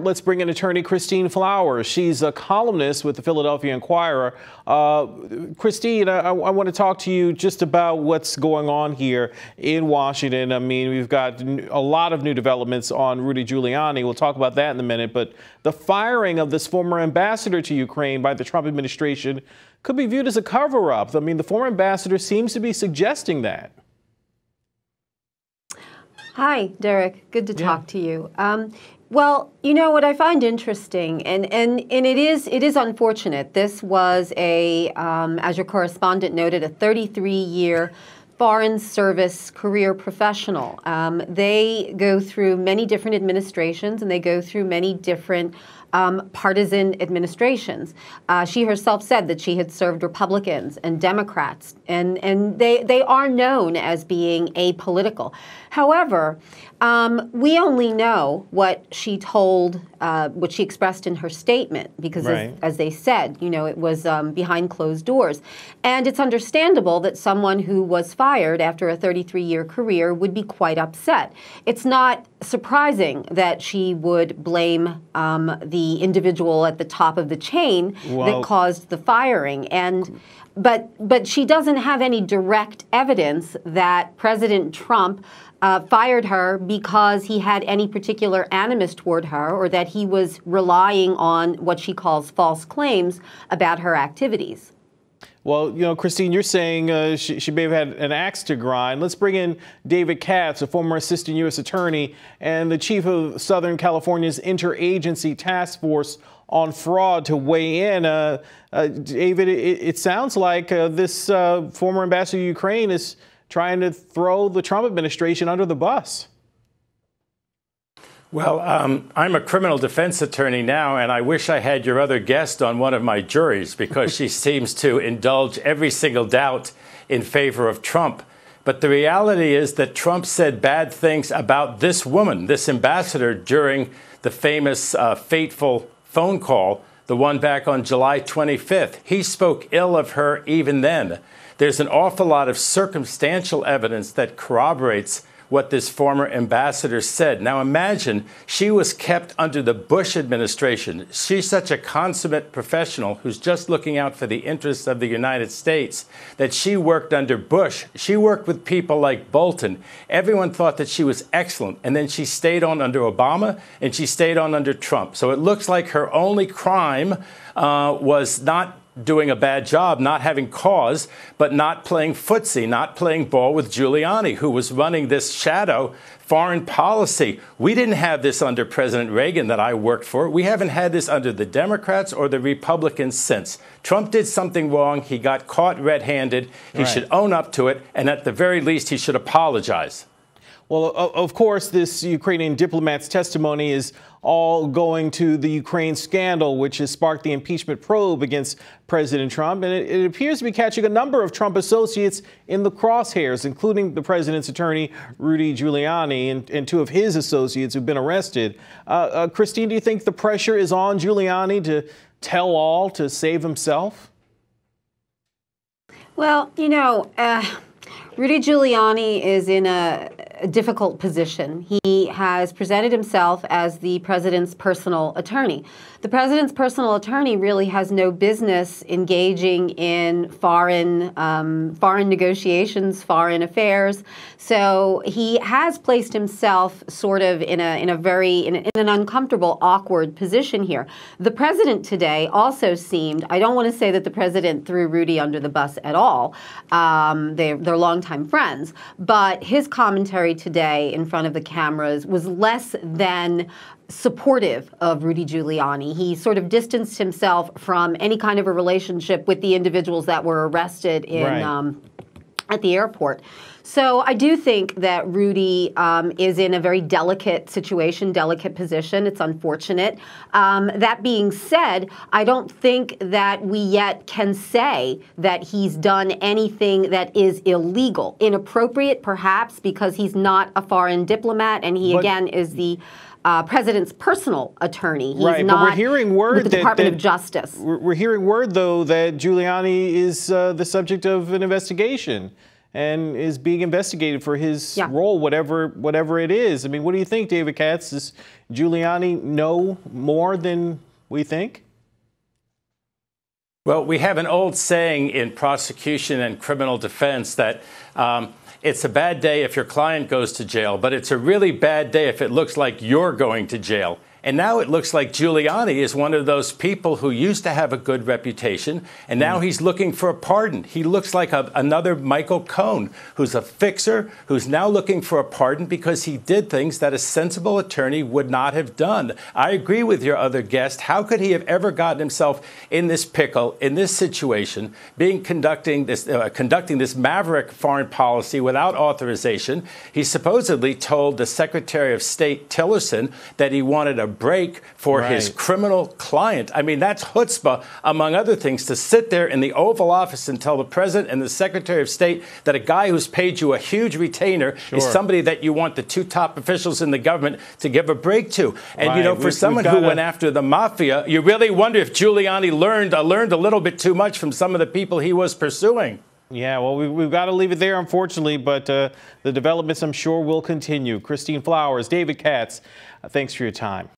Let's bring in attorney Christine Flowers. She's a columnist with the Philadelphia Inquirer. Christine, I want to talk to you just about what's going on here in Washington. I mean, we've got a lot of new developments on Rudy Giuliani. We'll talk about that in a minute. But the firing of this former ambassador to Ukraine by the Trump administration could be viewed as a cover-up. I mean, the former ambassador seems to be suggesting that. Hi, Derek. Good to talk to you. Well, you know what I find interesting, and it is unfortunate. This was as your correspondent noted, a 33-year Foreign Service career professional. They go through many different administrations, and they go through many different partisan administrations. She herself said that she had served Republicans and Democrats, and they are known as being apolitical. However, we only know what she told, what she expressed in her statement, because as they said, you know, it was behind closed doors. And it's understandable that someone who was fired after a 33-year career would be quite upset. It's not surprising that she would blame the individual at the top of the chain that caused the firing. But she doesn't have any direct evidence that President Trump fired her because he had any particular animus toward her, or that he was relying on what she calls false claims about her activities. Well, you know, Christine, you're saying she may have had an axe to grind. Let's bring in David Katz, a former assistant U.S. attorney and the chief of Southern California's Interagency Task Force on Fraud, to weigh in. David, it sounds like this former ambassador to Ukraine is trying to throw the Trump administration under the bus. Well, I'm a criminal defense attorney now, and I wish I had your other guest on one of my juries, because she seems to indulge every single doubt in favor of Trump. But the reality is that Trump said bad things about this woman, this ambassador, during the famous fateful phone call, the one back on July 25th. He spoke ill of her even then. There's an awful lot of circumstantial evidence that corroborates what this former ambassador said. Now imagine, she was kept under the Bush administration. She's such a consummate professional who's just looking out for the interests of the United States, that she worked under Bush. She worked with people like Bolton. Everyone thought that she was excellent. And then she stayed on under Obama, and she stayed on under Trump. So it looks like her only crime was not doing a bad job, not having cause, but not playing footsie, not playing ball with Giuliani, who was running this shadow foreign policy. We didn't have this under President Reagan that I worked for. We haven't had this under the Democrats or the Republicans since. Trump did something wrong. He got caught red-handed. He should own up to it, and at the very least, he should apologize. Well, of course, this Ukrainian diplomat's testimony is all going to the Ukraine scandal, which has sparked the impeachment probe against President Trump. And it appears to be catching a number of Trump associates in the crosshairs, including the president's attorney, Rudy Giuliani, and two of his associates who've been arrested. Christine, do you think the pressure is on Giuliani to tell all to save himself? Well, you know, Rudy Giuliani is in a difficult position. He has presented himself as the president's personal attorney. The president's personal attorney really has no business engaging in foreign negotiations, foreign affairs. So he has placed himself sort of in an uncomfortable, awkward position here. The president today also seemed, I don't want to say that the president threw Rudy under the bus at all. They're longtime friends, but his commentary today in front of the cameras was less than supportive of Rudy Giuliani. He sort of distanced himself from any kind of a relationship with the individuals that were arrested in at the airport. So I do think that Rudy is in a very delicate situation, delicate position. It's unfortunate. That being said, I don't think that we yet can say that he's done anything that is illegal. Inappropriate, perhaps, because he's not a foreign diplomat, and he, again, is the president's personal attorney. He's not but we're hearing word with the Department of Justice. We're hearing word, though, that Giuliani is the subject of an investigation. and is being investigated for his role, whatever it is. I mean, what do you think, David Katz? Does Giuliani know more than we think? Well, we have an old saying in prosecution and criminal defense that it's a bad day if your client goes to jail, but it's a really bad day if it looks like you're going to jail. And now it looks like Giuliani is one of those people who used to have a good reputation, and now he's looking for a pardon. He looks like another Michael Cohen, who's a fixer, who's now looking for a pardon because he did things that a sensible attorney would not have done. I agree with your other guest. How could he have ever gotten himself in this pickle, in this situation, conducting this maverick foreign policy without authorization? He supposedly told the Secretary of State Tillerson that he wanted a break for his criminal client. I mean, that's chutzpah, among other things, to sit there in the Oval Office and tell the President and the Secretary of State that a guy who's paid you a huge retainer is somebody that you want the two top officials in the government to give a break to. And, you know, for someone who went after the mafia, you really wonder if Giuliani learned a little bit too much from some of the people he was pursuing. Yeah, well, we've got to leave it there, unfortunately, but the developments, I'm sure, will continue. Christine Flowers, David Katz, thanks for your time.